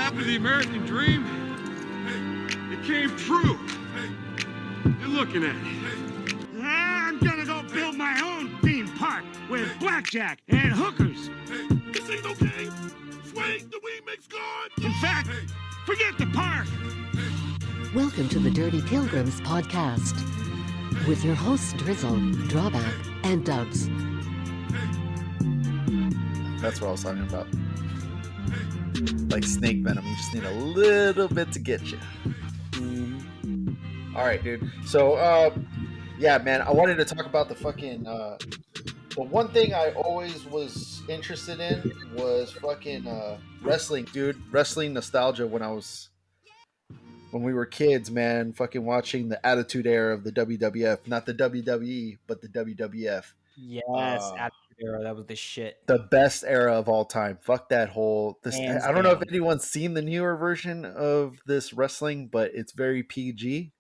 half of the American dream, it came true. You're looking at it. I'm gonna go build my own theme park with blackjack and hookers. This ain't no game. Swing, the weed makes God. In fact, forget the park. Welcome to the Dirty Pilgrims podcast with your hosts Drizzle, Drawback, and Dubs. That's what I was talking about. Like snake venom, you just need a little bit to get you. All right, dude. So, yeah, man, I wanted to talk about the fucking. The one thing I always was interested in was fucking wrestling, dude. Wrestling nostalgia when we were kids, man. Fucking watching the Attitude Era of the WWF, not the WWE, but the WWF. Yes, Attitude Era, that was the shit. The best era of all time. Fuck that whole. Hands I don't know if down. anyone's seen the newer version of this wrestling, but it's very PG.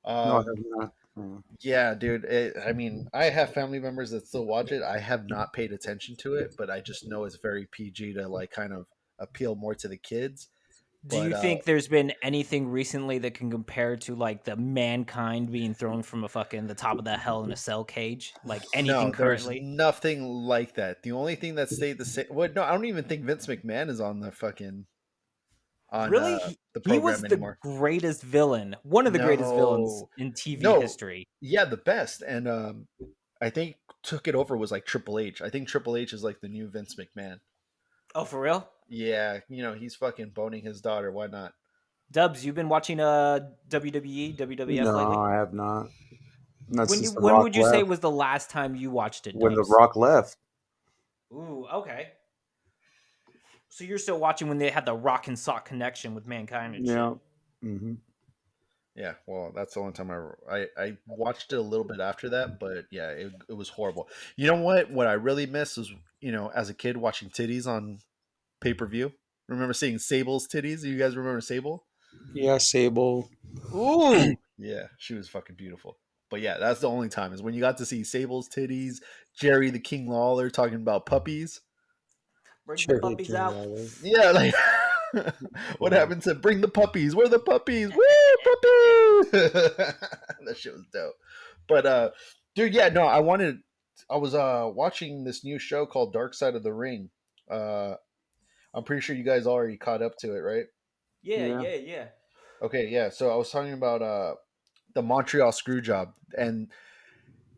No, I have not. Yeah, dude. I mean, I have family members that still watch it. I have not paid attention to it, but I just know it's very PG to like kind of appeal more to the kids. Do you think there's been anything recently that can compare to like the Mankind being thrown from the top of the Hell in a Cell cage? Like anything no, currently? There's nothing like that. The only thing that stayed the same. Well, no, I don't even think Vince McMahon is on the fucking. Really? The program he was anymore. The greatest villain. One of the greatest villains in TV history. Yeah, the best. And I think took it over was like Triple H. I think Triple H is like the new Vince McMahon. Oh, for real? Yeah, he's fucking boning his daughter. Why not? Dubs, you've been watching WWE, WWF lately? No, I have not. When would you say was the last time you watched it, Dubs? When The Rock left. Ooh, okay. So you're still watching when they had the Rock and Sock connection with Mankind and shit. Mm-hmm. Yeah, well, that's the only time I watched it a little bit after that, but yeah, it was horrible. You know what? What I really miss is, as a kid watching titties on pay-per-view. Remember seeing Sable's titties? You guys remember Sable? Yeah, Sable. Ooh! Yeah, she was fucking beautiful. But yeah, that's the only time is when you got to see Sable's titties, Jerry the King Lawler talking about puppies. Bring the puppies out. Yeah, like what happened to bring the puppies? Where are the puppies? Woo, puppies! That shit was dope. But dude, yeah, no, I was watching this new show called Dark Side of the Ring. I'm pretty sure you guys already caught up to it, right? Yeah. Okay, yeah. So I was talking about the Montreal Screwjob, and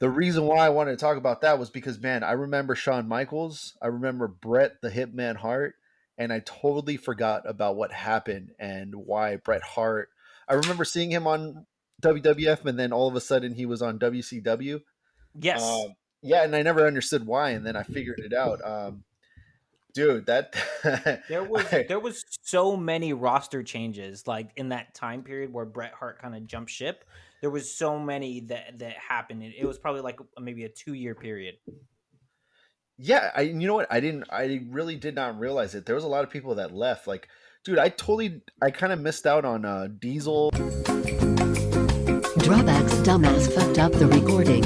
the reason why I wanted to talk about that was because, man, I remember Shawn Michaels, I remember Bret the Hitman Hart, and I totally forgot about what happened and why Bret Hart. I remember seeing him on WWF, and then all of a sudden he was on WCW. Yes. Yeah, and I never understood why, and then I figured it out. Dude, that there was so many roster changes like in that time period where Bret Hart kind of jumped ship. There was so many that happened. It was probably like maybe a 2-year period. Yeah, you know what? I really did not realize it. There was a lot of people that left. Like, dude, I kind of missed out on Diesel. Drawback's dumbass fucked up the recording.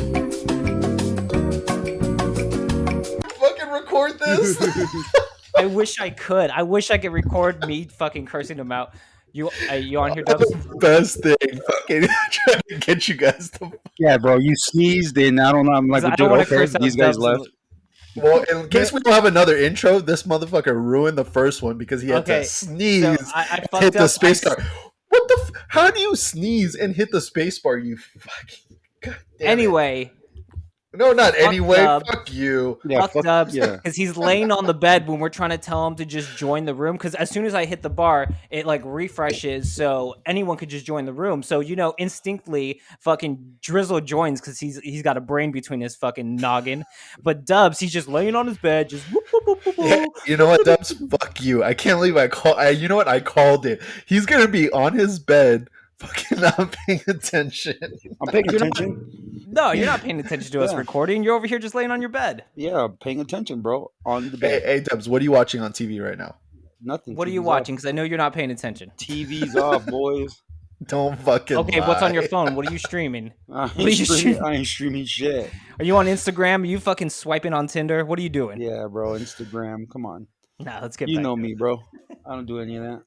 Fucking record this. I wish I could. I wish I could record me fucking cursing him out. You on here, Dubs? Best thing, fucking trying to get you guys to. Yeah, bro, you sneezed and I don't know. I'm like, dude, okay, these guys left. Well, in case we don't have another intro, this motherfucker ruined the first one because he had to sneeze, so I hit the space bar. What the? How do you sneeze and hit the space bar? You fucking. God damn anyway. It. No, not anyway. Dubs. Fuck you. Yeah, fuck Dubs. Because he's laying on the bed when we're trying to tell him to just join the room. Because as soon as I hit the bar, it like refreshes so anyone could just join the room. So, instinctively fucking Drizzle joins because he's got a brain between his fucking noggin. But Dubs, he's just laying on his bed, just whoop, whoop, whoop, whoop, yeah, you know what, Dubs? Fuck you. I can't believe you know what? I called it. He's going to be on his bed fucking not paying attention. I'm paying attention. No, you're not paying attention to us recording. You're over here just laying on your bed. Yeah, I'm paying attention, bro. On the bed. Hey, Dubs, what are you watching on TV right now? Nothing. What are you watching? Because I know you're not paying attention. TV's off, boys. Don't fucking Okay, lie. what's on your phone? What are you streaming? I ain't streaming shit. Are you on Instagram? Are you fucking swiping on Tinder? What are you doing? Yeah, bro. Instagram. Come on. Nah, let's get You back know to me, it. bro. I don't do any of that.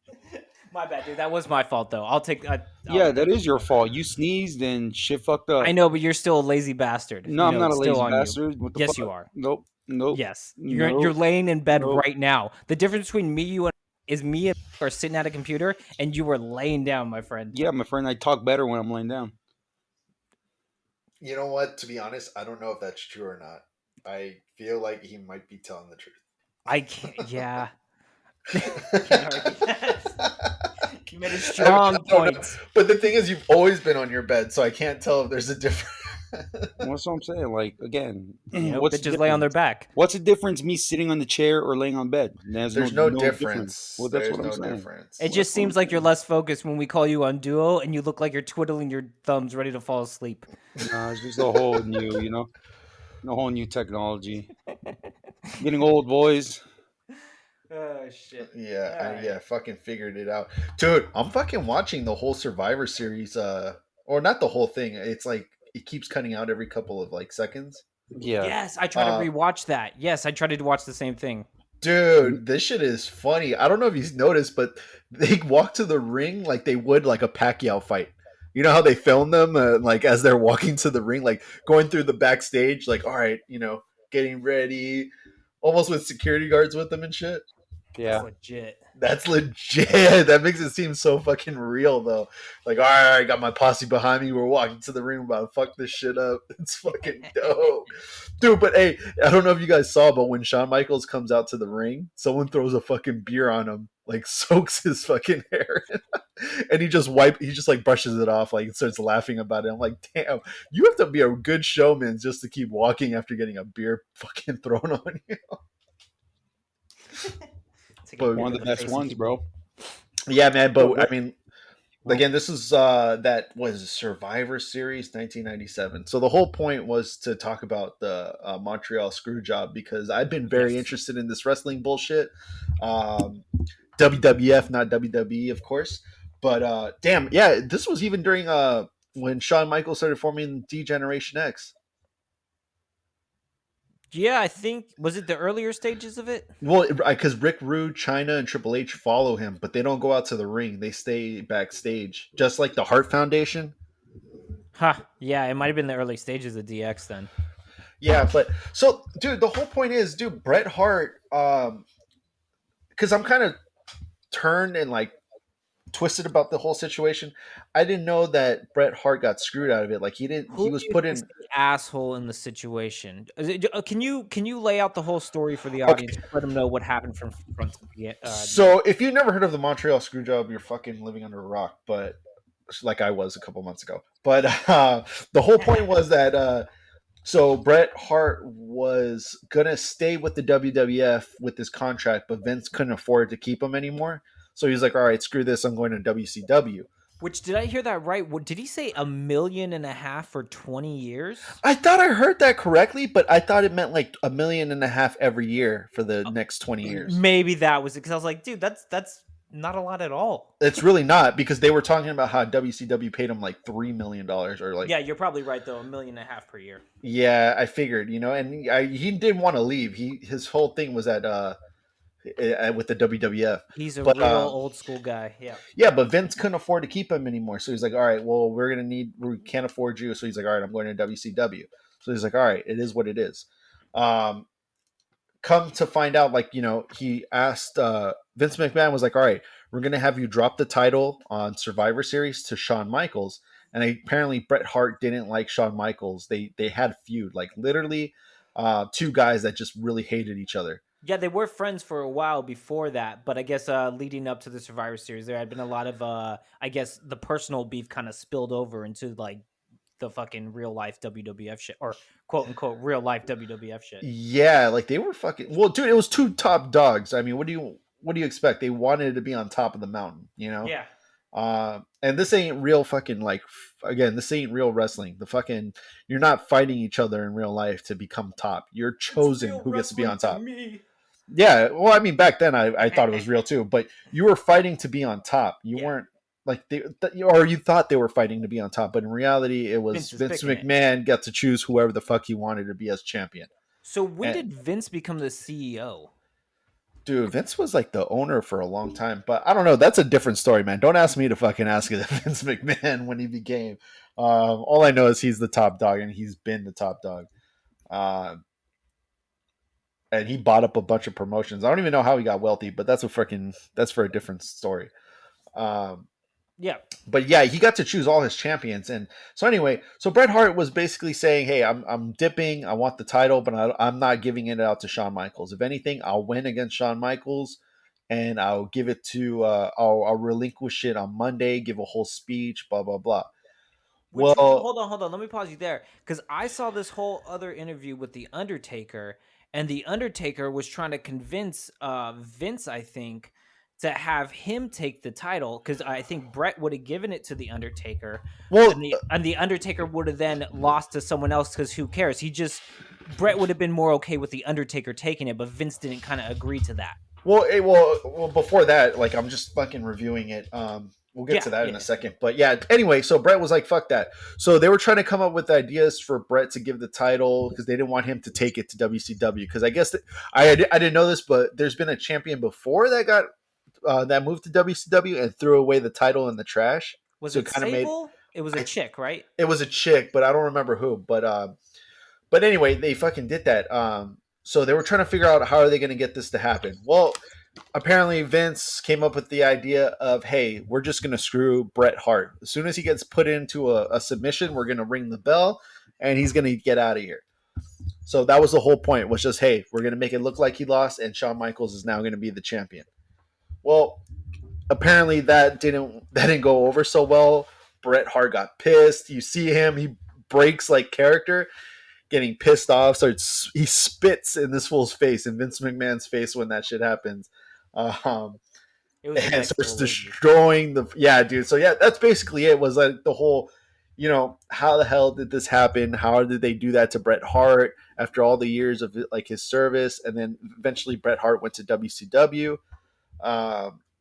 My bad, dude. That was my fault, though. I'll take. Yeah, that is your fault. You sneezed and shit fucked up. I know, but you're still a lazy bastard. No, I'm not a it's still lazy on you. bastard. What the Yes, fuck? you are. Nope. Yes, Nope. you're laying in bed Nope. right now. The difference between you and is me and are sitting at a computer, and you were laying down, my friend. Yeah, my friend, I talk better when I'm laying down. You know what? To be honest, I don't know if that's true or not. I feel like he might be telling the truth. I can't. Yeah. Can't argue that. You made a strong point. But the thing is, you've always been on your bed, so I can't tell if there's a difference. What's what I'm saying? Like, again, What's bitches lay on their back. What's the difference, me sitting on the chair or laying on bed? There's no difference. Well, that's there's what I'm no saying. difference. It just seems like you're less focused when we call you on Duo, and you look like you're twiddling your thumbs, ready to fall asleep. It's just a whole new, a whole new technology. Getting old, boys. Oh shit. Yeah, I fucking figured it out. Dude, I'm fucking watching the whole Survivor series, or not the whole thing. It's like it keeps cutting out every couple of like seconds. Yeah. Yes, I try to rewatch that. Yes, I tried to watch the same thing. Dude, this shit is funny. I don't know if you've noticed, but they walk to the ring like they would like a Pacquiao fight. You know how they film them like as they're walking to the ring, like going through the backstage, like, all right, getting ready, almost with security guards with them and shit. Yeah. That's legit. That's legit. That makes it seem so fucking real, though. Like, all right, I got my posse behind me. We're walking to the ring, about to fuck this shit up. It's fucking dope. Dude, but hey, I don't know if you guys saw, but when Shawn Michaels comes out to the ring, someone throws a fucking beer on him, like soaks his fucking hair. And he just like brushes it off, like starts laughing about it. I'm like, damn, you have to be a good showman just to keep walking after getting a beer fucking thrown on you. But one of the best ones, bro. Yeah, man. But I mean, again, this is that was Survivor Series 1997. So the whole point was to talk about the Montreal Screwjob because I've been very interested in this wrestling bullshit. WWF, not WWE, of course. But damn, yeah, this was even during when Shawn Michaels started forming D-Generation X. Yeah, I think was it the earlier stages of it? Well, because Rick Rude, China, and Triple H follow him, but they don't go out to the ring. They stay backstage, just like the Hart Foundation. Yeah, it might have been the early stages of DX then. Yeah, but so, dude, the whole point is, dude, Bret Hart, because I'm kind of turned and like twisted about the whole situation. I didn't know that Bret Hart got screwed out of it. Like he didn't. He was put in the asshole in the situation. Can you lay out the whole story for the audience? Okay. Let them know what happened from front to the. So if you've never heard of the Montreal Screwjob, you're fucking living under a rock. But like I was a couple months ago. But the whole point was that. So Bret Hart was gonna stay with the WWF with this contract, but Vince couldn't afford to keep him anymore. So he's like, all right, screw this. I'm going to WCW. Which, did I hear that right? Did he say $1.5 million for 20 years? I thought I heard that correctly, but I thought it meant like $1.5 million every year for the next 20 years. Maybe that was it. Because I was like, dude, that's not a lot at all. It's really not, because they were talking about how WCW paid him like $3 million or like. Yeah, you're probably right though. $1.5 million per year. Yeah, I figured, and he didn't want to leave. His whole thing was that with the WWF. He's a real old school guy. Yeah. Yeah, but Vince couldn't afford to keep him anymore. So he's like, all right, well, we can't afford you. So he's like, all right, I'm going to WCW. So he's like, all right, it is what it is. Come to find out, like, he asked, Vince McMahon was like, all right, we're going to have you drop the title on Survivor Series to Shawn Michaels. And apparently Bret Hart didn't like Shawn Michaels. They had a feud, like literally two guys that just really hated each other. Yeah, they were friends for a while before that, but I guess leading up to the Survivor Series, there had been a lot of, I guess, the personal beef kind of spilled over into like the fucking real life WWF shit, or quote unquote real life WWF shit. Yeah, like they were fucking. Well, dude, it was two top dogs. I mean, what do you expect? They wanted to be on top of the mountain, Yeah. And this ain't real fucking this ain't real wrestling. The fucking you're not fighting each other in real life to become top. You're choosing who gets to be on top. Yeah, well, I mean, back then I thought it was real too, but you were fighting to be on top. You weren't like or you thought they were fighting to be on top, but in reality, it was Vince McMahon got to choose whoever the fuck he wanted to be as champion. So when did Vince become the CEO? Dude, Vince was like the owner for a long time, but I don't know. That's a different story, man. Don't ask me to fucking ask it Vince McMahon when he became. All I know is he's the top dog, and he's been the top dog. And he bought up a bunch of promotions. I don't even know how he got wealthy, but that's for a different story. Um, Yeah. but yeah, he got to choose all his champions, and so anyway, so Bret Hart was basically saying, "Hey, I'm dipping. I want the title, but I'm not giving it out to Shawn Michaels. If anything, I'll win against Shawn Michaels, and I'll give it to I'll relinquish it on Monday, give a whole speech, blah blah blah." Which Well, hold on. Let me pause you there because I saw this whole other interview with the Undertaker, and the Undertaker was trying to convince Vince, I think, to have him take the title because I think Brett would have given it to the Undertaker, well, and the Undertaker would have then lost to someone else because who cares? Brett would have been more okay with the Undertaker taking it, but Vince didn't kind of agree to that. well. Before that, like I'm just fucking reviewing it. We'll get to that in a second. But yeah, anyway, so Brett was like, "Fuck that." So they were trying to come up with ideas for Brett to give the title because they didn't want him to take it to WCW. Because I guess I didn't know this, but there's been a champion before that got that moved to WCW and threw away the title in the trash. Was So it kind of made Sable? It was a chick, right? it was a chick, but I don't remember who. But anyway, they fucking did that. So they were trying to figure out how are they going to get this to happen. Well, apparently Vince came up with the idea of, hey, we're just going to screw Bret Hart. As soon as he gets put into a submission, we're going to ring the bell, and he's going to get out of here. So that was the whole point, was just, hey, we're going to make it look like he lost, and Shawn Michaels is now going to be the champion. Well, apparently that didn't go over so well. Bret Hart got pissed. You see him, he breaks like character, getting pissed off. So he spits in this fool's face, in Vince McMahon's face when that shit happens. It was And starts destroying dude. So yeah, that's basically it. Was like the whole, how the hell did this happen? How did they do that to Bret Hart after all the years of like his service? And then eventually Bret Hart went to WCW.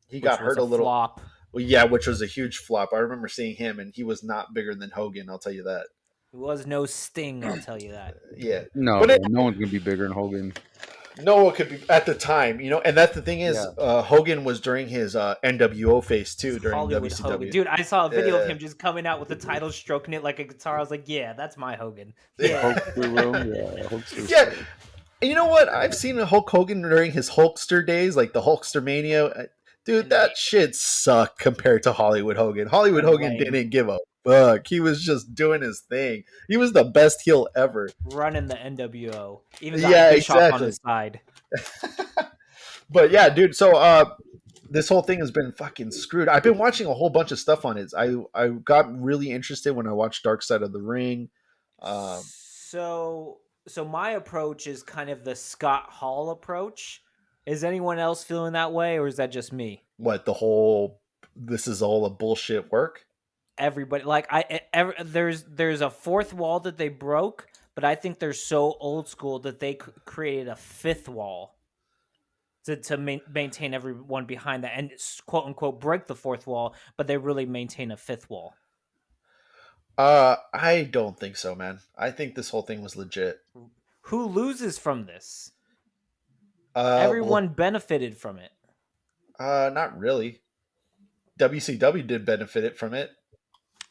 He got hurt a little. Flop. Well, yeah, which was a huge flop. I remember seeing him, and he was not bigger than Hogan. I'll tell you that. It was no Sting, I'll tell you that. Yeah, No, but no one's gonna be bigger than Hogan. no one could be at the time, and that's the thing is, Hogan was during his NWO phase too during Hollywood WCW. Hogan. Dude, I saw a video of him just coming out with the title, stroking it like a guitar. I was like, yeah, that's my Hogan. Yeah. Yeah. You know what? I've seen Hulk Hogan during his Hulkster days, like the Hulkster Mania. Dude, that shit sucked compared to Hollywood Hogan. Hollywood Hogan didn't give a fuck. He was just doing his thing. He was the best heel ever. Running the NWO. Even got Bischoff on his side. But yeah, dude, so this whole thing has been fucking screwed. I've been watching a whole bunch of stuff on it. I got really interested when I watched Dark Side of the Ring. So my approach is kind of the Scott Hall approach. Is anyone else feeling that way, or is that just me? What, this is all a bullshit work? Everybody, like there's a fourth wall that they broke, but I think they're so old school that they created a fifth wall to maintain everyone behind that and quote unquote break the fourth wall, but they really maintain a fifth wall. I don't think so, man. I think this whole thing was legit. Who loses from this? Everyone benefited from it. Not really. WCW did benefit from it.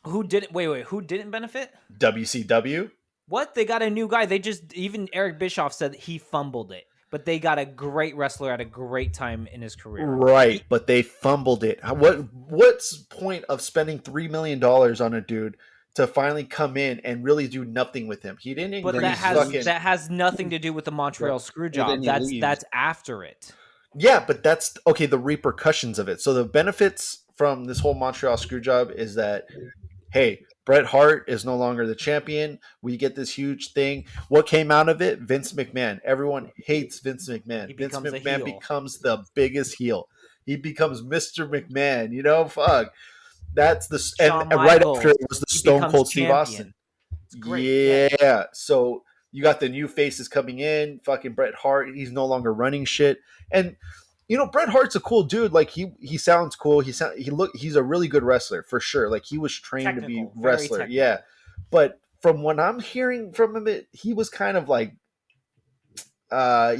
Who didn't? Wait. Who didn't benefit? WCW. What? They got a new guy. Even Eric Bischoff said he fumbled it, but they got a great wrestler at a great time in his career. Right, but they fumbled it. What's point of spending $3 million on a dude to finally come in and really do nothing with him? He didn't. But that has nothing to do with the Montreal Screwjob. That's after it. Yeah, but that's okay. The repercussions of it. So the benefits from this whole Montreal Screwjob is that, hey, Bret Hart is no longer the champion. We get this huge thing. What came out of it? Vince McMahon. Everyone hates Vince McMahon. Vince McMahon becomes the biggest heel. He becomes Mr. McMahon. Fuck. That's the and right after it was the Stone Cold Steve Austin. It's great. Yeah. So you got the new faces coming in. Fucking Bret Hart. He's no longer running shit. And Bret Hart's a cool dude. Like he sounds cool. He's a really good wrestler for sure. Like he was trained to be wrestler. Yeah. But from what I'm hearing from him, he was kind of like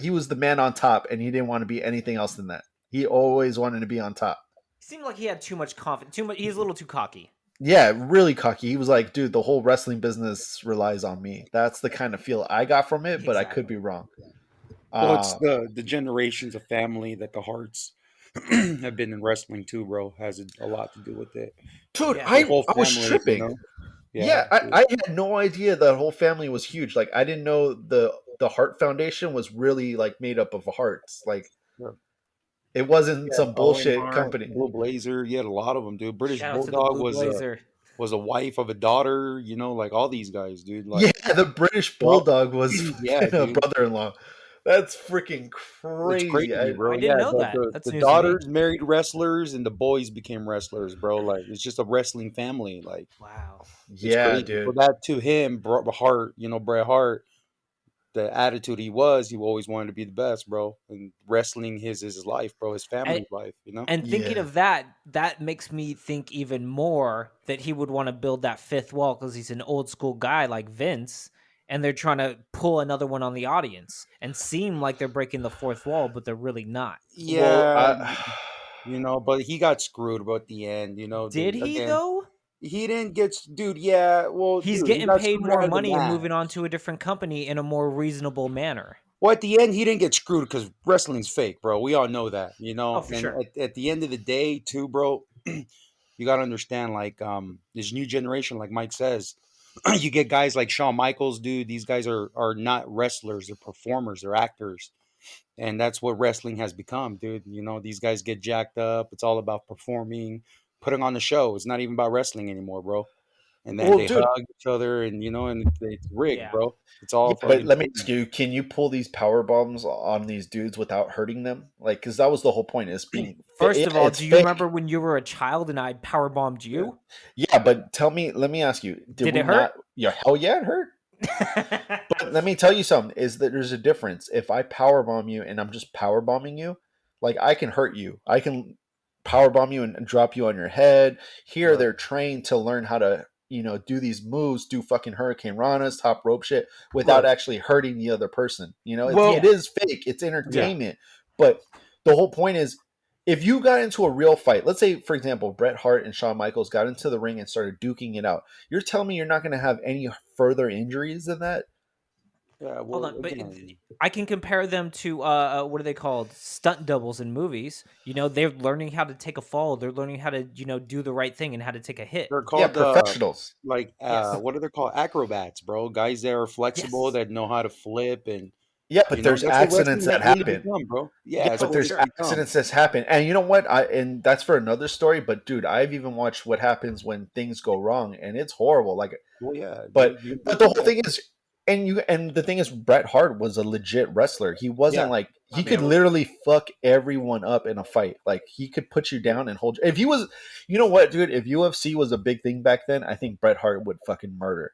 he was the man on top, and he didn't want to be anything else than that. He always wanted to be on top. He seemed like he had too much confidence. He's a little too cocky. Yeah, really cocky. He was like, dude, the whole wrestling business relies on me. That's the kind of feel I got from it, but I could be wrong. Well, it's the generations of family that the Hearts have been in wrestling too, bro. Has a lot to do with it. Dude, Yeah. I Whole was family, tripping. you know? Yeah, I had no idea that whole family was huge. Like, I didn't know the Hart Foundation was really like made up of hearts. Like, Yeah. it wasn't some Owen bullshit Hart, company. Blue Blazer. You had a lot of them, dude. British Shout out to the Bulldog Blue Blazer. was a wife of a daughter. You know, like all these guys, dude. Like, Yeah, the British Well, Bulldog was yeah, a dude. brother-in-law. That's freaking It's crazy. crazy, bro. I didn't know that. That's The news to me. daughters married wrestlers and the boys became wrestlers, bro. Like it's just a wrestling family. Like Wow. it's Yeah, crazy. dude. For that to him, Hart, Bret Hart, the attitude he always wanted to be the best, bro. And wrestling is his life, bro. His family's life, you know. And thinking Yeah. of that makes me think even more that he would want to build that fifth wall because he's an old school guy like Vince, and they're trying to pull another one on the audience and seem like they're breaking the fourth wall, but they're really not. Yeah, Well, but he got screwed, bro, at the end. Did he though? He didn't get, dude. Yeah, well, He's dude, he getting got paid screwed more out of the money and moving on match. to a different company in a more reasonable manner. Well, at the end, he didn't get screwed because wrestling's fake, bro. We all know that, you know. Oh, for And sure. at the end of the day, too, bro, you got to understand, like, this new generation, like Mike says, you get guys like Shawn Michaels, dude. These guys are not wrestlers; they're performers, they're actors, and that's what wrestling has become, dude. You know, these guys get jacked up. It's all about performing, putting on the show. It's not even about wrestling anymore, bro. And then they dude. hug each other, and and it's rigged, Yeah. bro. It's all Yeah, but fucking. let me ask you: can you pull these power bombs on these dudes without hurting them? Like, because that was the whole point. Is being First of all, it's do you fake. remember when you were a child and I power bombed you? Yeah, but tell me. Let me ask you: Did we it hurt? not? Yeah, hell yeah, it hurt. But let me tell you something: is that there's a difference. If I power bomb you and I'm just power bombing you, like I can hurt you. I can power bomb you and drop you on your head. Here, Right. they're trained to learn how to do these moves, do fucking hurricane ranas, top rope shit without Right. actually hurting the other person. Well, it is fake. It's entertainment. But the whole point is, if you got into a real fight, let's say, for example, Bret Hart and Shawn Michaels got into the ring and started duking it out. You're telling me you're not going to have any further injuries than that? yeah, Hold well, on, but again, I can compare them to what are they called? Stunt doubles in movies. They're learning how to take a fall. They're learning how to do the right thing and how to take a hit. they're Yeah, called professionals. Yes. what are they called? Acrobats, bro. Guys that are flexible, Yes. that know how to flip, and Yeah, but there's that's what accidents wrestling that has really happen. become, bro. Yeah, Yeah, that's but what there's it's become. accidents that happen. And you know what? And that's for another story, but dude, I've even watched what happens when things go wrong, and it's horrible. Like, Well, yeah, but you but the whole thing is, and the thing is, Bret Hart was a legit wrestler. He wasn't Yeah. like he I could mean, literally fuck everyone up in a fight. Like, he could put you down and hold you. If he was, you know what, dude? If UFC was a big thing back then, I think Bret Hart would fucking murder.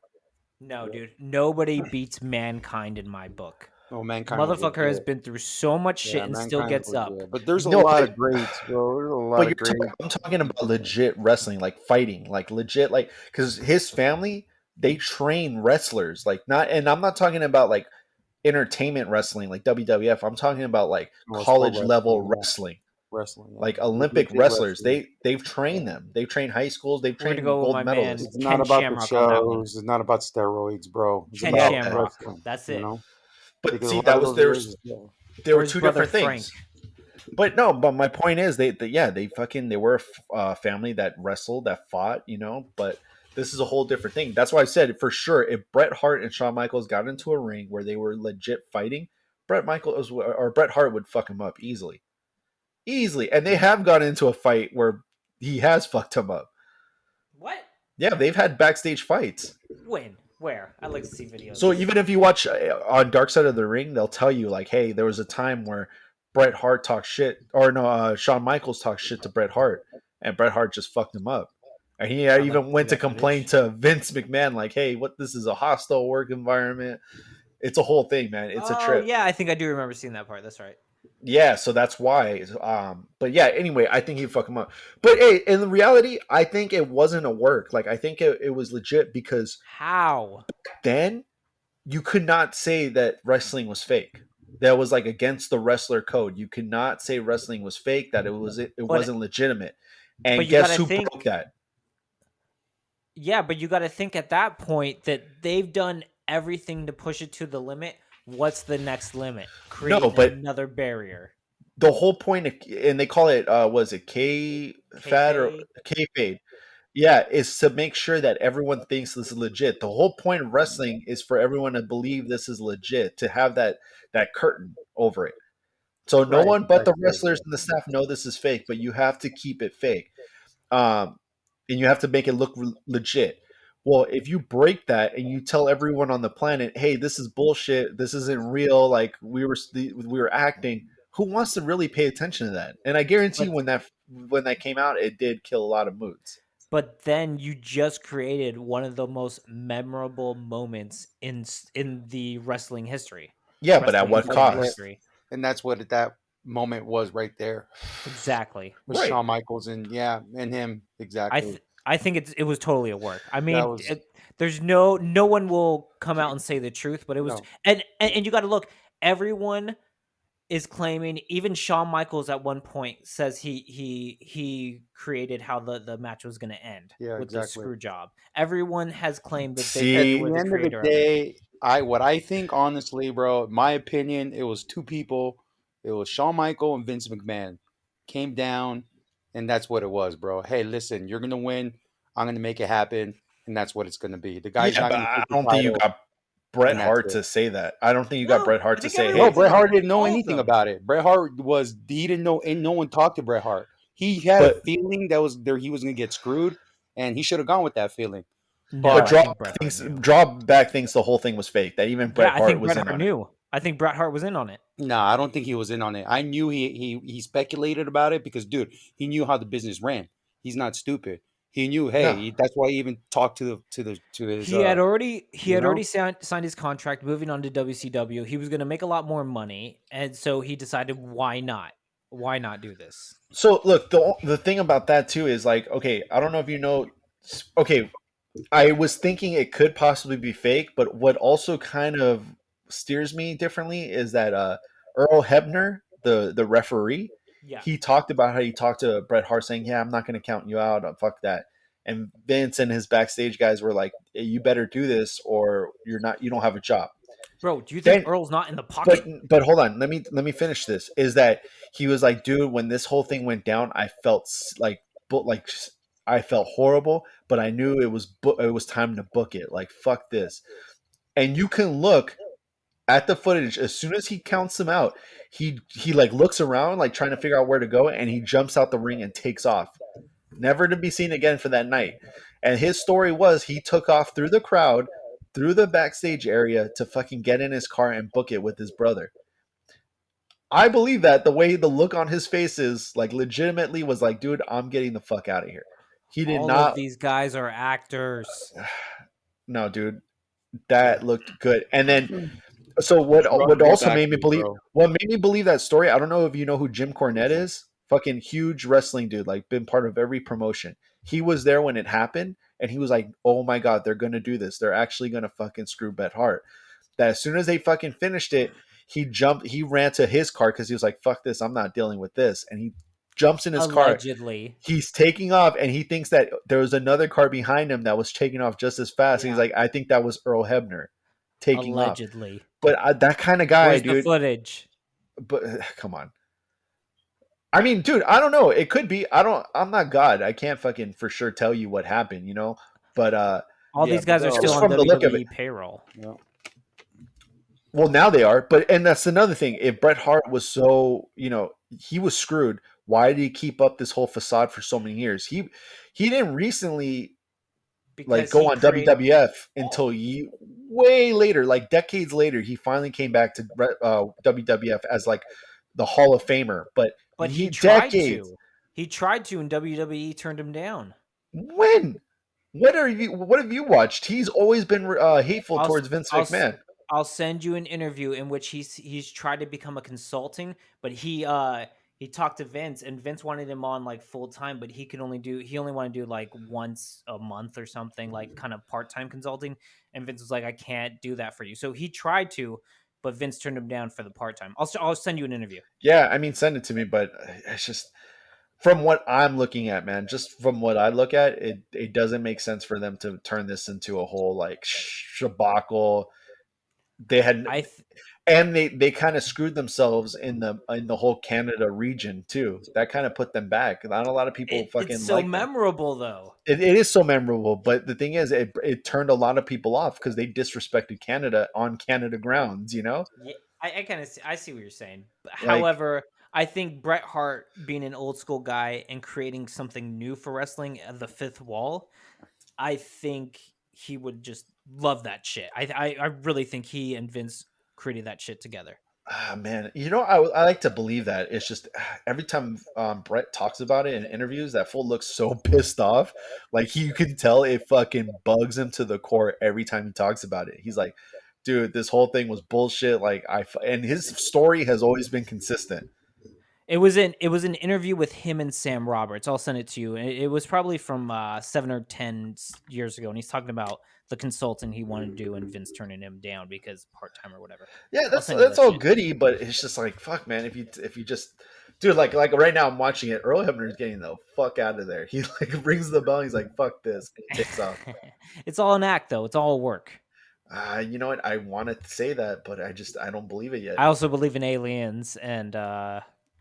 No, dude. Nobody beats mankind in my book. oh, mankind was Motherfucker has legit. been through so much shit Yeah, and still mankind gets was up. legit. But there's a No, lot but of greats, bro. There's a lot but of greats. I'm talking about legit wrestling, like fighting, like legit, like because his family they train wrestlers, like not, and I'm not talking about like entertainment wrestling, like WWF. I'm talking about like Oh, it's pro college level wrestling, yeah. wrestling, Wrestling, yeah. like Olympic Legit wrestlers. wrestling. They've trained them. They've trained high schools. They've We're gonna trained go with gold my man medalists. It's Ken not about the Shamrock on that one. shows. It's not about steroids, bro. It's Ken about Shamrock. wrestling. That's You it. know, But because a see, lot that of was those guys, yeah. there Or were his two brother different things. But no, but my point is, they were a family that wrestled, that fought, But this is a whole different thing. That's why I said for sure, if Bret Hart and Shawn Michaels got into a ring where they were legit fighting, Bret Hart would fuck him up easily, easily. And they have got into a fight where he has fucked him up. What? Yeah, they've had backstage fights. When? Where? I'd like to see videos. So even if you watch on Dark Side of the Ring, they'll tell you like, hey, there was a time where Bret Hart talked shit, or no, Shawn Michaels talked shit to Bret Hart, and Bret Hart just fucked him up. And he I'd like even to went see to that complain footage. to Vince McMahon, like, hey, what? This is a hostile work environment. It's a whole thing, man. It's a Oh trip. yeah, I think I do remember seeing that part. That's right. Yeah, so that's why. But yeah, anyway, I think he'd fuck him up. But hey, in reality, I think it wasn't a work. Like, I think it was legit because How? then you could not say that wrestling was fake. that was like against the wrestler code. You could not say wrestling was fake, that it But wasn't legitimate. but And you guess gotta who think, broke that? yeah, but you gotta think at that point that they've done everything to push it to the limit. What's the next limit? No, Create but another barrier. the whole point of, and they call it was it K fad or Kayfabe? K fade? Yeah, is to make sure that everyone thinks this is legit. The whole point of wrestling is for everyone to believe this is legit, to have that curtain over it. So no Right. one but the Exactly. wrestlers and the staff know this is fake, but you have to keep it fake. Um, and you have to make it look legit. Well, if you break that and you tell everyone on the planet, "Hey, this is bullshit. This isn't real. Like we were acting." Who wants to really pay attention to that? And I guarantee But when that came out, it did kill a lot of moods. but then you just created one of the most memorable moments in the wrestling history, Yeah, but at wrestling what And that's fan what, cost? history. and that's what that moment was right there Exactly. with Right. Shawn Michaels and him. Exactly. I think it was totally a work. I That mean, was there's no one will come out and say the truth, but it was no. and you got to look. Everyone is claiming. Even Shawn Michaels at one point says he created how the match was going to end Yeah, with the exactly. screw job. Everyone has claimed that At they See, were the the end of the creator of it. day, what I think honestly, bro, my opinion, it was two people. It was Shawn Michael and Vince McMahon. Came down, and that's what it was, bro. Hey, listen, you're gonna win. I'm gonna make it happen, and that's what it's gonna be. The guy's yeah, not but gonna I take the don't think you title, got Bret and that's Hart it. to say that. I don't think you got No, Bret Hart I to think say, No, everyone "Hey, did Bret on Hart it. didn't know All of anything them. about it. Bret Hart he didn't know, and no one talked to Bret Hart. He had a but feeling that was there he was gonna get screwed, and he should have gone with that feeling. No, but But I think Bret Hart knew. Drawback thinks the whole thing was fake. That even Yeah, Bret I Hart think was Bret in Hart on it." knew. I think Bret Hart was in on it. nah, I don't think he was in on it. I knew he speculated about it because, dude, he knew how the business ran. He's not stupid. He knew, No, hey, that's why he even talked to his He you had know. already signed his contract, moving on to WCW. He was going to make a lot more money, and so he decided, why not? Why not do this? so look, the thing about that too is like, okay, I don't know if you know. Okay, I was thinking it could possibly be fake, but what also kind of steers me differently is that Earl Hebner, the referee, Yeah, he talked about how he talked to Bret Hart saying, "Yeah, I'm not going to count you out. Fuck that." And Vince and his backstage guys were like, "Hey, you better do this, or you don't have a job." bro. Do you think Then, Earl's not in the but pocket? but hold on, let me finish this. Is that he was like, "Dude, when this whole thing went down, I felt like I felt horrible, but I knew it was time to book it. Like fuck this." And you can look at the footage as soon as he counts them out. He like looks around like trying to figure out where to go, and he jumps out the ring and takes off, never to be seen again for that night. And his story was he took off through the crowd, through the backstage area to fucking get in his car and book it with his brother. I believe that the way the look on his face is like legitimately was like, dude, I'm getting the fuck out of here. He did All of not. these guys are actors. No, dude, that looked good. And then, Mm. so what Both also made me actors, believe bro. what made me believe that story. I don't know if you know who Jim Cornette is. Fucking huge wrestling dude, like been part of every promotion. He was there when it happened, and he was like, "Oh my god, they're gonna do this. They're actually gonna fucking screw Bret Hart." That as soon as they fucking finished it, he ran to his car because he was like, "Fuck this, I'm not dealing with this," and he jumps in his car. Allegedly. He's taking off, and he thinks that there was another car behind him that was taking off just as fast. And he's Yeah. like, "I think that was Earl Hebner taking off." Allegedly. But that kind of guy, Where's the dude. footage? But come on. I mean, dude, I don't know. It could be. I'm not God. I can't fucking for sure tell you what happened, you know. But All Yeah, these but guys they're are all still just on from the look of it, WWE payroll. yeah. well, now they are. But and that's another thing. If Bret Hart was so, he was screwed. Why did he keep up this whole facade for so many years? He didn't recently like Because go he on created, WWF until way later, like decades later. He finally came back to WWF as like the Hall of Famer. But but he tried decades. to. He tried to, and WWE turned him down. When? What have you watched? He's always been hateful I'll towards Vince I'll McMahon. I'll send you an interview in which he's tried to become a consulting, but he talked to Vince, and Vince wanted him on like full time, but he only wanted to do like once a month or something, like kind of part time consulting. And Vince was like, I can't do that for you. So he tried to, but Vince turned him down for the part time. I'll send you an interview. Yeah, I mean, send it to me, but it's just from what I'm looking at, man. Just from what I look at, it doesn't make sense for them to turn this into a whole like shabacle. They had I th- and they kind of screwed themselves in the whole Canada region too. That kind of put them back. Not a lot of people fucking it's so like them. memorable though. It is so memorable, but the thing is, it turned a lot of people off because they disrespected Canada on Canada grounds. You know, Yeah, I kind of I see what you're saying. like However, I think Bret Hart being an old school guy and creating something new for wrestling, the fifth wall, I think he would just love that shit. I really think he and Vince created that shit together. man, you know, I like to believe that. It's just every time Brett talks about it in interviews, that fool looks so pissed off. Like you can tell it fucking bugs him to the core every time he talks about it. He's like, dude, this whole thing was bullshit. And his story has always been consistent. It was an interview with him and Sam Roberts. I'll send it to you. It was probably from 7 or 10 years ago, and he's talking about the consultant he wanted to do, and Vince turning him down because part time or whatever. Yeah, I'll send you that's that all shit. goody, but it's just like fuck, man. If you just, dude, like right now I'm watching it. Earl Hebner's getting the fuck out of there. He like rings the bell. And he's like, fuck this. And he takes off. It's all an act, though. It's all work. You know what? I wanted to say that, but I don't believe it yet. I also believe in aliens and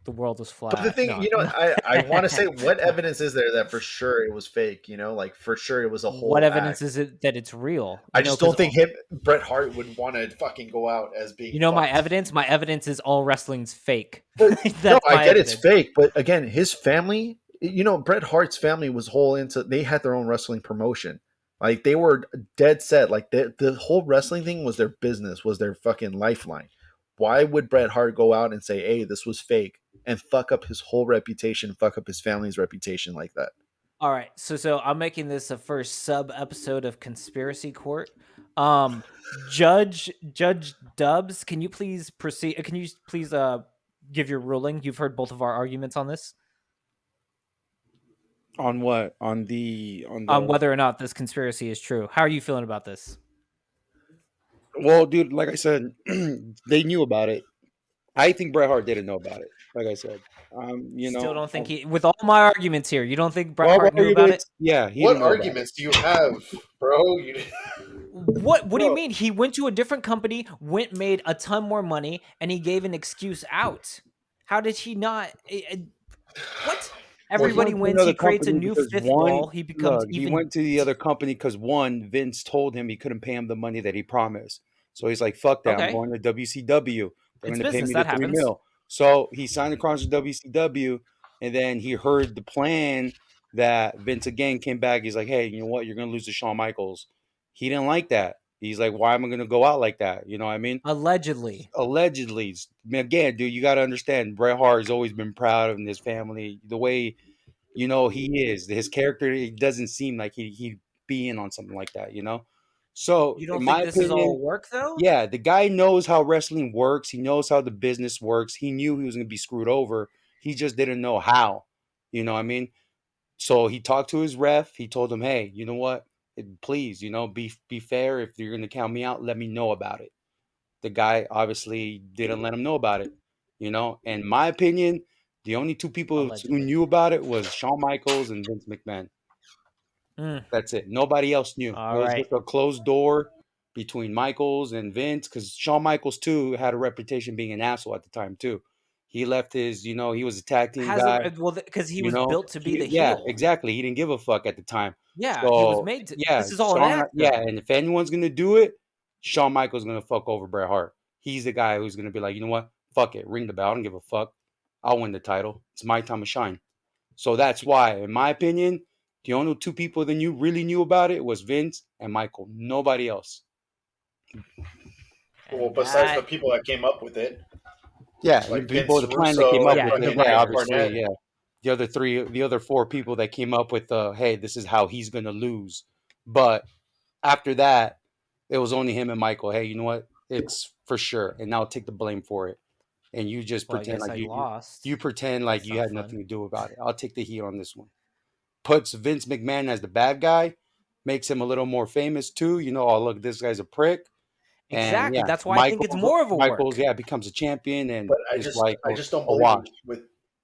the world is flat. But the thing, No. you know, I want to say, what evidence is there that for sure it was fake? You know, like for sure it was a whole. What evidence act. is it that it's real? I just don't think Bret Hart would want to fucking go out as being. You know, my fucked. evidence. My evidence is all wrestling's fake. But, That's no, I my get evidence. it's fake, but again, his family. You know, Bret Hart's family was whole into. They had their own wrestling promotion. Like they were dead set. Like the whole wrestling thing was their business, was their fucking lifeline. Why would Bret Hart go out and say, "Hey, this was fake," and fuck up his whole reputation, fuck up his family's reputation like that? All right, so I'm making this a first sub episode of Conspiracy Court. Judge Dubs, can you please proceed? Can you please give your ruling? You've heard both of our arguments on this. On what? On Whether or not this conspiracy is true. How are you feeling about this? Well, dude, like I said, they knew about it. I think Bret Hart didn't know about it. Like I said, you know, Still don't think he. With all my arguments here, you don't think Bret Hart knew about it? Yeah. He What didn't know about arguments do you have, bro? What do you mean? He went to a different company, made a ton more money, and he gave an excuse out. How did he not? What? Everybody He went to wins. another He creates a company new because fifth one, wall. He becomes look, even. He went to the other company because one, Vince told him he couldn't pay him the money that he promised. So he's like, "Fuck that! Okay. I'm going to WCW. They're It's going to pay business. me That the $3 happens. million." So he signed across to WCW, and then he heard the plan that Vince again came back. He's like, "Hey, you know what? You're going to lose to Shawn Michaels." He didn't like that. He's like, "Why am I going to go out like that?" You know what I mean? Allegedly. Allegedly. Again, dude, you got to understand. Bret Hart has always been proud of his family. The way, you know, he is. His character, it doesn't seem like he'd be in on something like that, you know? So, You in don't my think this is all opinion, work though? yeah, the guy knows how wrestling works. He knows how the business works. He knew he was going to be screwed over. He just didn't know how. You know what I mean? So he talked to his ref. He told him, "Hey, you know what? Please, you know, be fair. If you're going to count me out, let me know about it." The guy obviously didn't let him know about it, you know? In my opinion, the only two people who Allegedly. knew about it was Shawn Michaels and Vince McMahon. That's it. Nobody else knew. It All was right. just a closed door between Michaels and Vince, because Shawn Michaels too had a reputation being an asshole at the time too. He left his, you know, he was a tag team guy. Because he You was know, built to be the yeah, heel. exactly. He didn't give a fuck at the time. Yeah, he was So made to. yeah, This is all an Shawn, act. yeah, Though. and if anyone's gonna do it, Shawn Michaels gonna fuck over Bret Hart. He's the guy who's gonna be like, you know what? Fuck it, ring the bell. I don't give a fuck. I'll win the title. It's my time to shine. So that's why, in my opinion, the only two people that really knew about it was Vince and Michael. Nobody else. Well, And besides the that, people that came up with it, Yeah, like people, Vince the plan that came Russo up and Yeah, with the it. fucking Yeah, Jim writers. obviously, Cornette. yeah. The other four people that came up with, hey, this is how he's gonna lose. But after that, it was only him and Michael. Hey, you know what? It's for sure, and I'll take the blame for it. And you just Well, I pretend guess like I you lost. you pretend like That's you not had fun. nothing to do about it. I'll take the heat on this one. Puts Vince McMahon as the bad guy, makes him a little more famous too. You know, oh look, this guy's a prick. And Exactly. yeah, That's why I think it's more of a Michaels, work. yeah, becomes a champion and But is like I just don't a believe wash,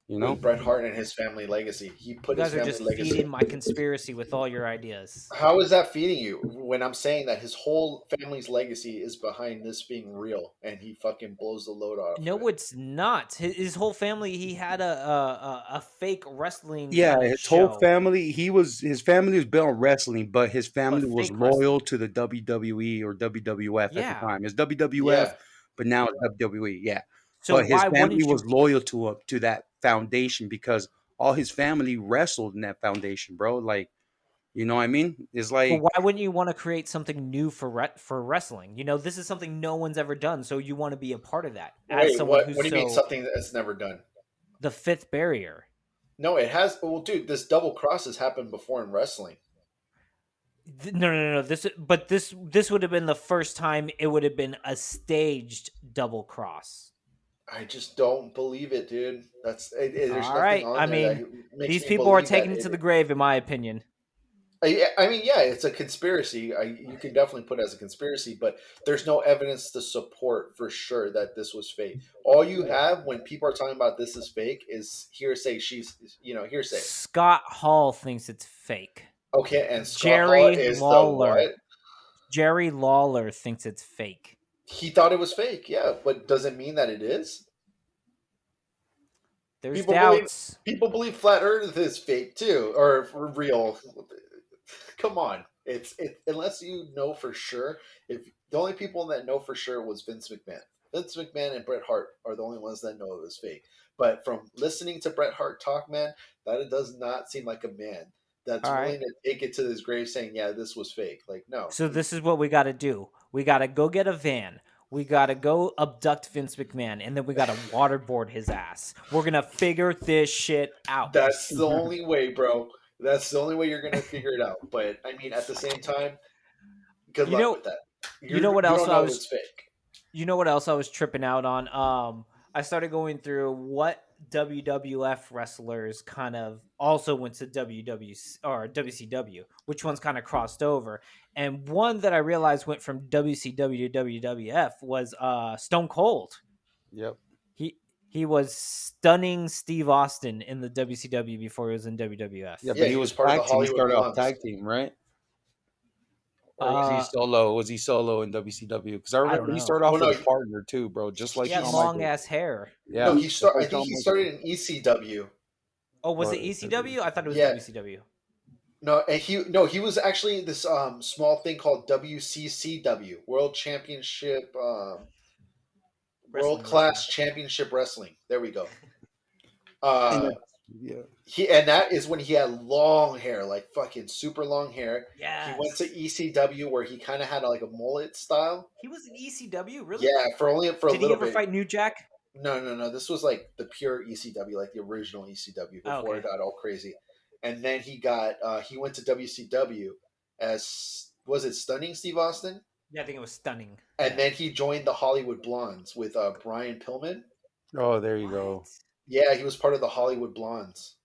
you know? with Bret Hart and his family legacy. He You put his guys are family just legacy. feeding my conspiracy with all your ideas. How is that feeding you when I'm saying that his whole family's legacy is behind this being real and he fucking blows the load off of No, it? it's not. His whole family. He had a fake wrestling Yeah, kind of his whole show, family, his family was built on wrestling, but his but family was fake loyal wrestling. to the WWE or WWF at the Yeah. time. It's WWF, Yeah. but now it's WWE, yeah. So But his why family wouldn't was you? loyal to that foundation because all his family wrestled in that foundation, bro. Like, you know what I mean? It's But like, why wouldn't you want to create something new for for wrestling? You know, this is something no one's ever done, so you want to be a part of that as Wait, someone what who's do you mean so something that's never done? the fifth barrier. No, it has. Well, dude, this double cross has happened before in wrestling. No. This would have been the first time it would have been a staged double cross. I just don't believe it, dude. There's All nothing right. on I there that mean, makes these me people are believe that taking it it. to the grave, in my opinion. I mean, yeah, it's a conspiracy. You can definitely put it as a conspiracy, but there's no evidence to support for sure that this was fake. All you have when people are talking about this is fake is hearsay. Hearsay. Scott Hall thinks it's fake. Okay, and Scott Hall Jerry is the Lawler. what? Jerry Lawler thinks it's fake. He thought it was fake, yeah, but does it mean that it is? There's People believe doubts. people believe flat Earth is fake too, or real. Come on, it's unless you know for sure. If the only people that know for sure was Vince McMahon and Bret Hart are the only ones that know it was fake. But from listening to Bret Hart talk, man, that it does not seem like a man that's All right. willing to take it to his grave saying, "Yeah, this was fake." Like, no, So this is what we got to do. We got to go get a van. We got to go abduct Vince McMahon, and then we got to waterboard his ass. We're going to figure this shit out. that's the only way, bro. That's the only way you're gonna figure it out. But I mean, at the same time, good You luck know- with that. you know what You else don't I know was- it's fake. You know what else I was tripping out on? I started going through what WWF wrestlers kind of also went to or WCW, which ones kind of crossed over. And one that I realized went from WCW to WWF was Stone Cold. yep. He was stunning Steve Austin in the WCW before he was in WWF. Yeah, Yeah, but he he was was part of the tag team. He Hollywood started off Blondes. tag team, right? Or was he Uh, solo? Was he solo in WCW? Because I remember don't he know. started off Oh, no, with a partner too, bro. Just like he had Shawn long Michaels. ass hair. Yeah. No, just like I think Shawn he Michaels. started in ECW. Oh, was it But- ECW? I thought it was Yeah. WCW. No, and he was actually this small thing called WCCW, World Championship World Class Championship Wrestling. There we go. Yeah. And that is when he had long hair, like fucking super long hair. Yeah. He went to ECW where he kind of had like a mullet style. He was in ECW, really? Yeah, for a Did he little ever bit. fight New Jack? No. This was like the pure ECW, like the original ECW before it got all crazy. And then he went to WCW as, was it Stunning Steve Austin? Yeah, I think it was stunning. And then he joined the Hollywood Blondes with Brian Pillman. Oh, there you go. What? Yeah, he was part of the Hollywood Blondes.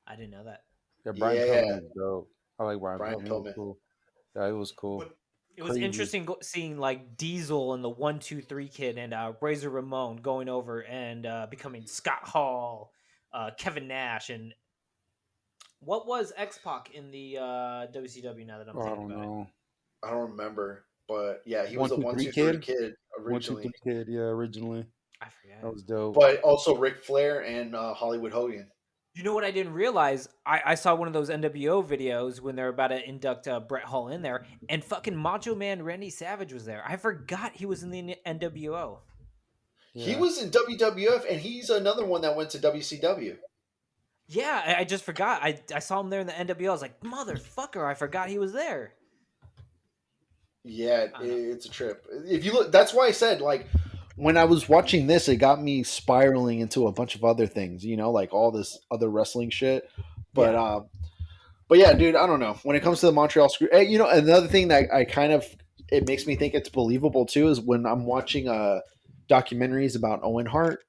I didn't know that. Yeah, Brian Yeah. Pillman is dope. I like Brian Brian Pillman. He was Pillman. cool. Yeah, it was cool. It was Crazy. interesting seeing like Diesel and the 1-2-3 Kid and Razor Ramon going over and becoming Scott Hall, Kevin Nash, and what was X-Pac in the WCW? Now that I'm Oh, I thinking don't about it. know. I don't remember, but yeah, he was the 1, 2, 3 1-2-3 Kid? Kid 1, 2, originally. 3 Kid. Yeah, originally. I forget. That was dope. But also Ric Flair and Hollywood Hogan. You know what I didn't realize? I saw one of those NWO videos when they're about to induct Bret Hall in there, and fucking Macho Man Randy Savage was there. I forgot he was in the NWO. He Yeah. was in WWF, and he's another one that went to WCW. Yeah, I just forgot. I saw him there in the NWO. I was like, motherfucker, I forgot he was there. Yeah, it's a trip. If you look, that's why I said, like, when I was watching this, it got me spiraling into a bunch of other things, like all this other wrestling shit. But yeah, dude, I don't know. When it comes to the Montreal Screw, another thing that it makes me think it's believable too is when I'm watching documentaries about Owen Hart,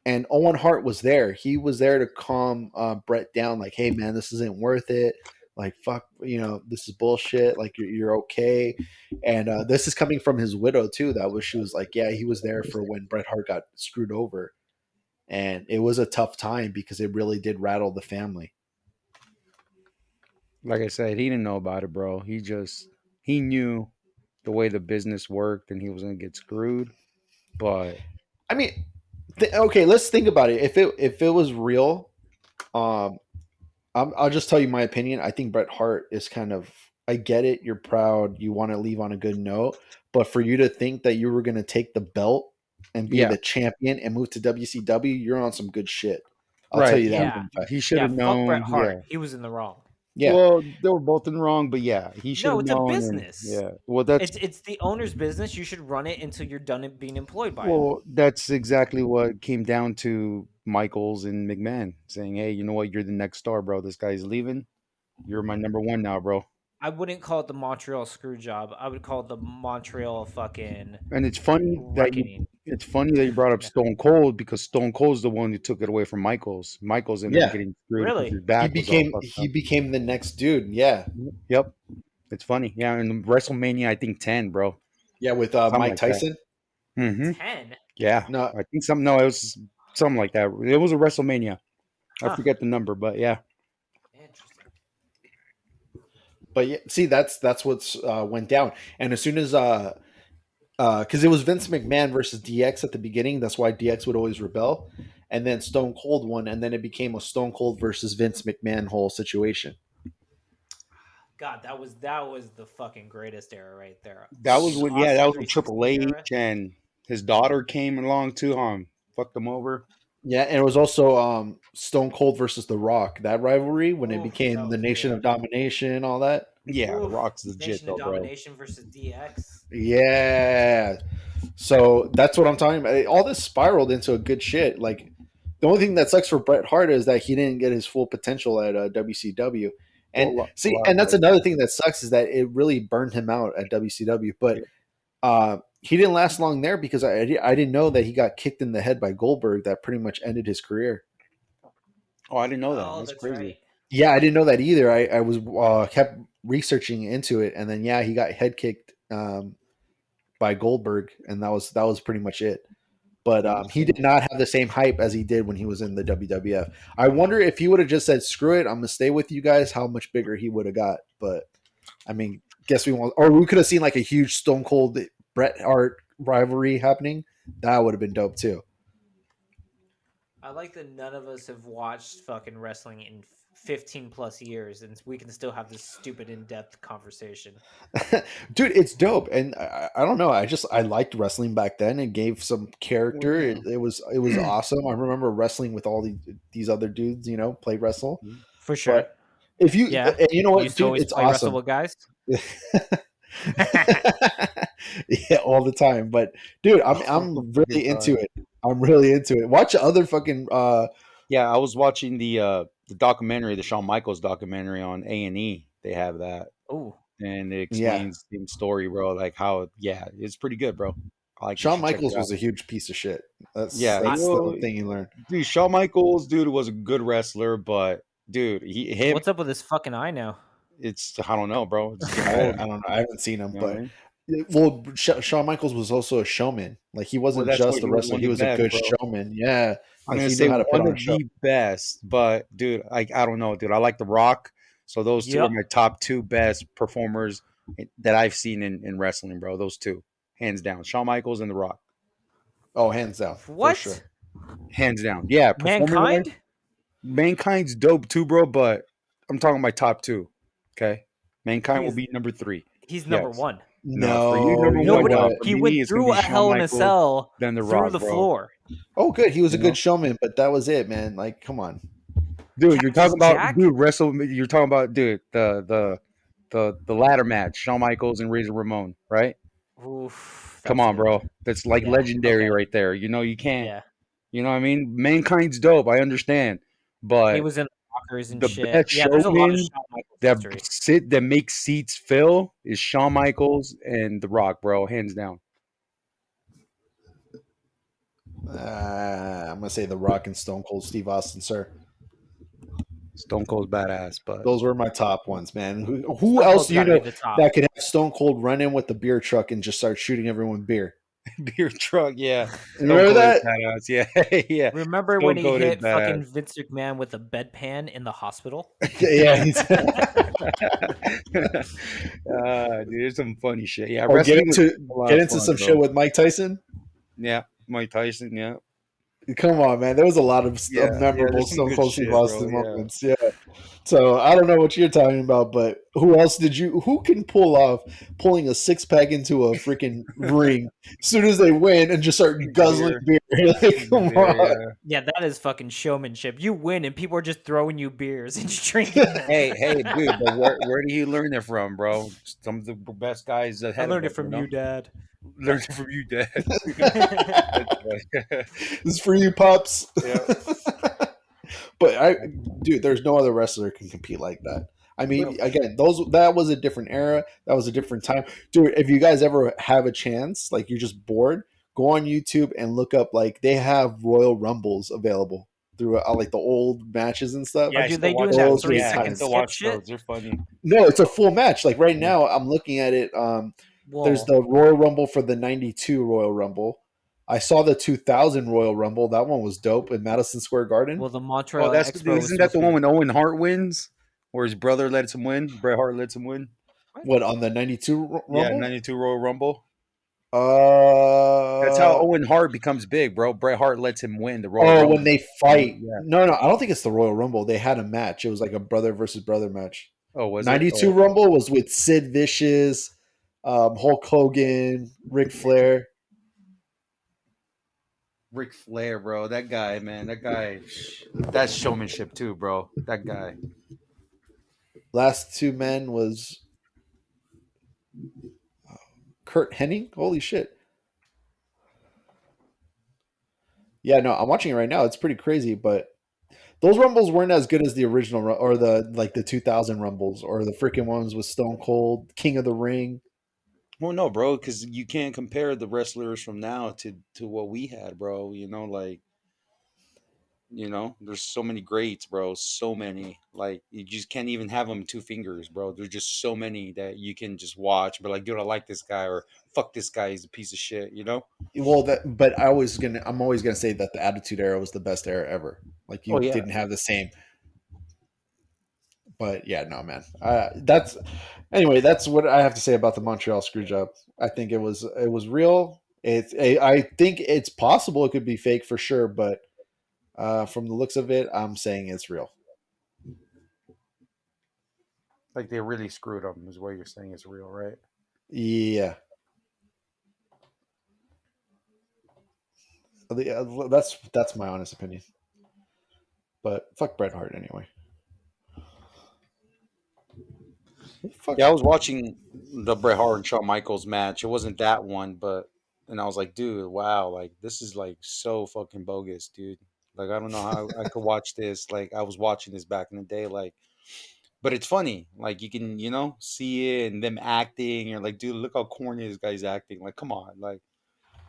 and Owen Hart was there. He was there to calm Brett down, like, hey man, this isn't worth it. Like, fuck, this is bullshit. Like, you're okay. And this is coming from his widow too. She was like, yeah, he was there for when Bret Hart got screwed over, and it was a tough time because it really did rattle the family. Like I said, he didn't know about it, bro. He knew the way the business worked, and he was gonna get screwed. But I mean, okay, let's think about it. If it was real, um, I'll just tell you my opinion. I think Bret Hart is kind of. I get it. You're proud. You want to leave on a good note, but for you to think that you were going to take the belt and be yeah, the champion and move to WCW, you're on some good shit. I'll tell right. you that Yeah. for a fact. He should Yeah, have fuck Bret known. Hart. Yeah. He was in the wrong. Yeah. Well, they were both in the wrong, but yeah, he should No, have it's a known. business. Yeah. Well, that's It's the owner's business. You should run it until you're done being employed by him. well, that's exactly what came down to Michaels and McMahon saying, "Hey, you know what? You're the next star, bro. This guy's leaving. You're my number one now, bro." I wouldn't call it the Montreal Screwjob. I would call it the Montreal fucking And it's funny that reckoning. you brought up Yeah. Stone Cold because Stone Cold's the one who took it away from Michaels. Michaels ended up Yeah. getting screwed because Really? his back was all fucked He up. became the next dude. Yeah. Yep, it's funny. Yeah, and WrestleMania, I think 10, bro, Yeah, with something Mike like that. Tyson. Mm-hmm. 10? Yeah, No, I think something. No, it was something like that. It was a WrestleMania. I Huh. forget the number, but yeah. Interesting. but yeah, see, that's what's went down. And as soon as because it was Vince McMahon versus DX at the beginning, that's why DX would always rebel, and then Stone Cold won, and then it became a Stone Cold versus Vince McMahon whole situation. God, that was the fucking greatest era right there. That was Fucking when Austin that was when Triple 316 H era. and his daughter came along too. Fucked them over. Yeah, and it was also Stone Cold versus The Rock, that rivalry when it Oof, that became the was Nation good. of Domination, all that. Yeah, The Oof, Rock's legit Nation though, of bro. Domination versus DX. Yeah. So that's what I'm talking about. All this spiraled into a good shit. Like, the only thing that sucks for Bret Hart is that he didn't get his full potential at WCW. And Well, a see, lot and of that's guys. another thing that sucks is that it really burned him out at WCW. But he didn't last long there because I didn't know that he got kicked in the head by Goldberg. That pretty much ended his career. Oh, I didn't know that. Oh, That's that's crazy. right. Yeah, I didn't know that either. I was kept researching into it, and then yeah, he got head kicked by Goldberg, and that was pretty much it. But he did not have the same hype as he did when he was in the WWF. I wonder if he would have just said, "Screw it, I'm gonna stay with you guys," how much bigger he would have got. But I mean, guess we won't. Or we could have seen like a huge Stone Cold Bret Hart rivalry happening. That would have been dope too. I like that none of us have watched fucking wrestling in 15 plus years, and we can still have this stupid in-depth conversation. Dude, it's dope, and I don't know. I liked wrestling back then. It gave some character. Well, yeah. It was awesome. I remember wrestling with all these other dudes. Play wrestle. For sure. But if you Yeah. and you know You what, used to dude, always it's play wrestle awesome. with guys? Yeah, all the time. But dude, I'm really into it. I'm really into it. Watch other fucking Yeah, I was watching the documentary, the Shawn Michaels documentary on A&E. They have that, Oh, and it yeah. explains the story, bro. Like how, yeah, it's pretty good, bro. Like you Shawn should check Michaels it out. was a huge piece of shit. Yeah, That's well, the thing you learn. dude, Shawn Michaels, dude, was a good wrestler, but dude, him, what's up with his fucking eye now? it's I don't know, bro. It's getting I old. don't know. I haven't seen him, You know what I but mean? well, Shawn Michaels was also a showman. Like, he Well, wasn't that's just what a he was wrestler; one he of was the a best, good bro. showman. Yeah, I'm like gonna he say knew how to put one on of a show. the best, but dude, I don't know, dude. I like The Rock, so those two are Yep. my top two best performers that I've seen in wrestling, bro. Those two, hands down, Shawn Michaels and The Rock, Oh, hands down, for What? sure. hands down. Yeah, performing wise, Mankind? Mankind's dope too, bro. But I'm talking my top two. Okay, Mankind will He's be number 3. he's number Yes. one. No, for you, No, number you know one. Nobody. No, what? for He me, went it's gonna through be a Shawn Hell in a Michaels, Cell then The through Rock, the bro. floor. Oh, good. He was a You know? good showman, but that was it, man. Like, come on. Dude, you're Cactus talking about Jack? You're talking about the ladder match, Shawn Michaels and Razor Ramon, right? Oof, Come that's on, good. bro. That's like Yeah. legendary Okay. right there. You can't. Yeah. You know what I mean? Mankind's dope. I understand, He but was in Rockers and the shit. best Yeah, there's a lot of showman Shawn Michaels history. that makes seats fill is Shawn Michaels and The Rock, bro, hands down. I'm gonna say The Rock and Stone Cold Steve Austin, sir. Stone Cold badass, but Those were my top ones, man. Who Stone else Cold's do you gotta be know the top. that could have Stone Cold run in with the beer truck and just start shooting everyone beer? beer truck, yeah. You Stone remember Cold is that? badass, yeah, yeah. Remember when Stone he Cold is hit badass. fucking Vince McMahon with a bedpan in the hospital? Yeah. Dude, there's some funny shit. Yeah, Or wrestling was a lot get of into fun, some shit bro. with Mike Tyson. Yeah, Mike Tyson. Yeah, Come on, man. There was a lot of yeah, yeah. memorable There's some Stone good Cold Steve shit, bro. Austin Yeah. moments. Yeah. So I don't know what you're talking about, but who else who can pull off pulling a 6-pack into a freaking ring as soon as they win and just start guzzling beer? Like, come on. Yeah. Yeah, that is fucking showmanship. You win and people are just throwing you beers and you're drinking them. Hey, dude, but where did he learn it from, bro? Some of the best guys I ahead of learned him, it from you know? you, Dad. Learned it from you, Dad. This is for you, pups. Yeah. But dude, there's no other wrestler can compete like that. I mean, again, that was a different era. That was a different time, dude. If you guys ever have a chance, like you're just bored, go on YouTube and look up. Like they have Royal Rumbles available through like the old matches and stuff. Yeah, Are I you still they watch doing that those. those. Were three Yeah, I second still times. skip watch shit? those. They're funny. No, it's a full match. Like right now, I'm looking at it. There's Whoa. the Royal Rumble for the '92 Royal Rumble. I saw the 2000 Royal Rumble. That one was dope in Madison Square Garden. Well, the Oh, Montreal that's Expo was isn't that supposed the to one be. when Owen Hart wins, or his brother lets him win? Bret Hart lets him win. What on the '92 Yeah, Rumble? '92 Royal Rumble. That's how Uh Owen Hart becomes big, bro. Bret Hart lets him win the Royal oh, Rumble. when they fight. Yeah. No, I don't think it's the Royal Rumble. They had a match. It was like a brother versus brother match. Oh, was it? '92 Oh, Rumble was with Sid Vicious, Hulk Hogan, Ric Flair. Ric Flair, bro. That guy, man. That guy. That's showmanship too, bro. That guy. Last two men was Kurt Hennig. Holy shit. Yeah, no, I'm watching it right now. It's pretty crazy, but those rumbles weren't as good as the original or the 2000 rumbles or the freaking ones with Stone Cold, King of the Ring. Well, no, bro, because you can't compare the wrestlers from now to what we had, bro. There's so many greats, bro. So many. Like you just can't even have them two fingers, bro. There's just so many that you can just watch, but like, dude, I like this guy, or fuck this guy, he's a piece of shit, you know? Well, but I'm always gonna say that the Attitude Era was the best era ever. Like Oh you yeah. didn't have the same. But yeah, no, man. That's what I have to say about the Montreal Screwjob. I think it was real. I think it's possible it could be fake for sure, but from the looks of it, I'm saying it's real. Like they really screwed him, is what you're saying is real, right? Yeah, that's my honest opinion. But fuck Bret Hart anyway. Fuck. Yeah, I was watching the Bret Hart and Shawn Michaels match. It wasn't that one, but and I was like, dude, wow, like this is like so fucking bogus, dude. Like I don't know how I could watch this. Like I was watching this back in the day, like, but it's funny. Like you can, see it and them acting. You're like, dude, look how corny this guy's acting. Like, come on, like,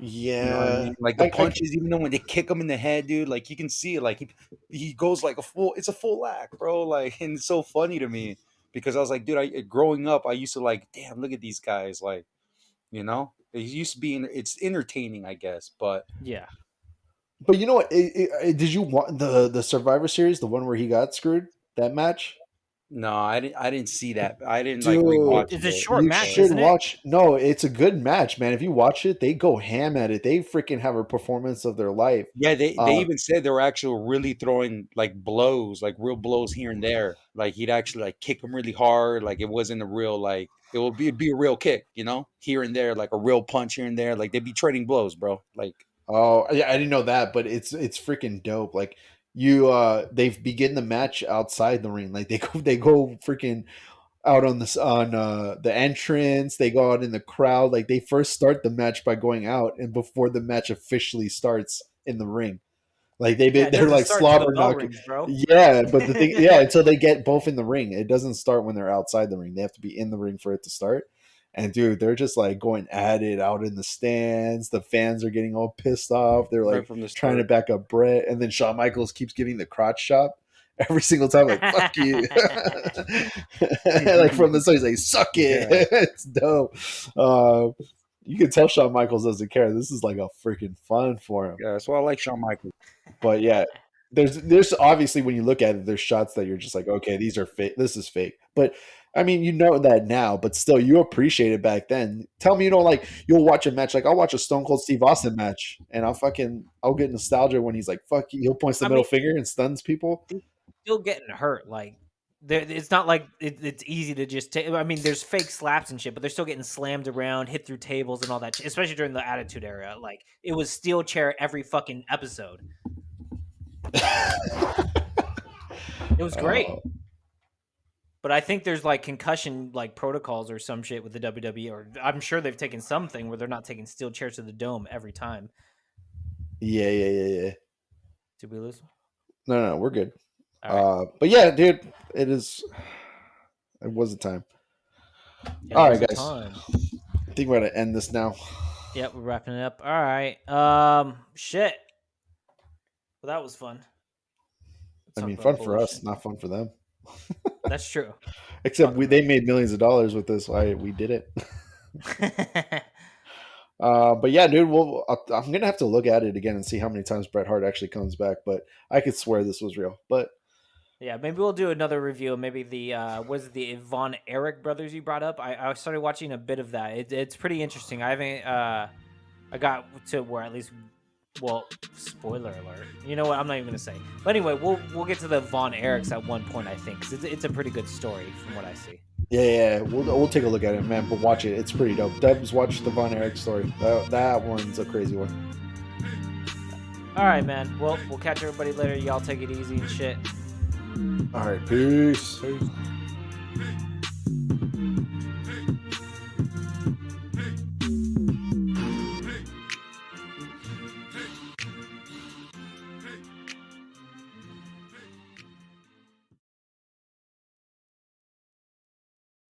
you know what I Yeah, mean? Like the punches, even though when they kick him in the head, dude, like you can see it. Like he goes like it's a full act, bro. Like, and it's so funny to me because I was like, dude, growing up, I used to like, damn, look at these guys, like, it used to be, it's entertaining, I guess, but Yeah. but you know what? Did you want the Survivor Series, the one where he got screwed? That match? no, I didn't see that. I didn't like Dude, rewatch It's a it. short you match, should isn't it? watch. No, it's a good match, man. If you watch it, they go ham at it. They freaking have a performance of their life. Yeah, they Uh, even said they were actually really throwing like blows, like real blows here and there. Like he'd actually like kick them really hard. Like it wasn't a real like it'd be a real kick, here and there, like a real punch here and there. Like they'd be trading blows, bro. Like oh, yeah, I didn't know that, but it's freaking dope. Like they begin the match outside the ring. Like they go freaking out on the entrance. They go out in the crowd. Like they first start the match by going out, and before the match officially starts in the ring. Like Yeah, it they're doesn't like start until the slobber bell knocking. rings, bro. Yeah, but the thing, yeah, until they get both in the ring, it doesn't start when they're outside the ring. They have to be in the ring for it to start. And dude, they're just like going at it out in the stands. The fans are getting all pissed off. They're right like from the trying to start. back up Brett, and then Shawn Michaels keeps getting the crotch chop, every single time, like fuck you. Like from the side, he's like suck it. It's dope. You can tell Shawn Michaels doesn't care. This is like a freaking fun for him. Yeah, that's why I like Shawn Michaels. But yeah, there's obviously when you look at it, there's shots that you're just like, okay, these are fake. This is fake. But I mean, you know that now, but still, you appreciate it back then. Tell me you don't like. You'll watch a match like I'll watch a Stone Cold Steve Austin match, and I'll get nostalgia when he's like, "Fuck you." He'll point the middle finger and stuns people. Still getting hurt, like. It's not like it's easy to just take. I mean, there's fake slaps and shit, but they're still getting slammed around, hit through tables and all that shit, especially during the Attitude Era. Like, it was steel chair every fucking episode. It was great. But I think there's like concussion like protocols or some shit with the WWE, or I'm sure they've taken something where they're not taking steel chairs to the dome every time. Yeah. Did we lose? No, we're good. Right. But yeah, dude, it was a time. Yeah, all right, guys. Time. I think we're gonna end this now. Yep, we're wrapping it up. All right. Shit. Well, that was fun. I mean, fun for us, not fun for them. That's true. Except they made millions of dollars with this. Why we did it. But yeah, dude, I'm gonna have to look at it again and see how many times Bret Hart actually comes back. But I could swear this was real. But yeah, maybe we'll do another review. Maybe the Von Erich brothers you brought up. I started watching a bit of that. It's pretty interesting. I haven't. I got to where at least. Well, spoiler alert. You know what? I'm not even gonna say. But anyway, we'll get to the Von Erichs at one point. I think 'cause it's a pretty good story from what I see. Yeah, we'll take a look at it, man. But watch it; it's pretty dope. Dubs, watch the Von Erich story. That one's a crazy one. All right, man. Well, we'll catch everybody later. Y'all take it easy and shit. All right, peace.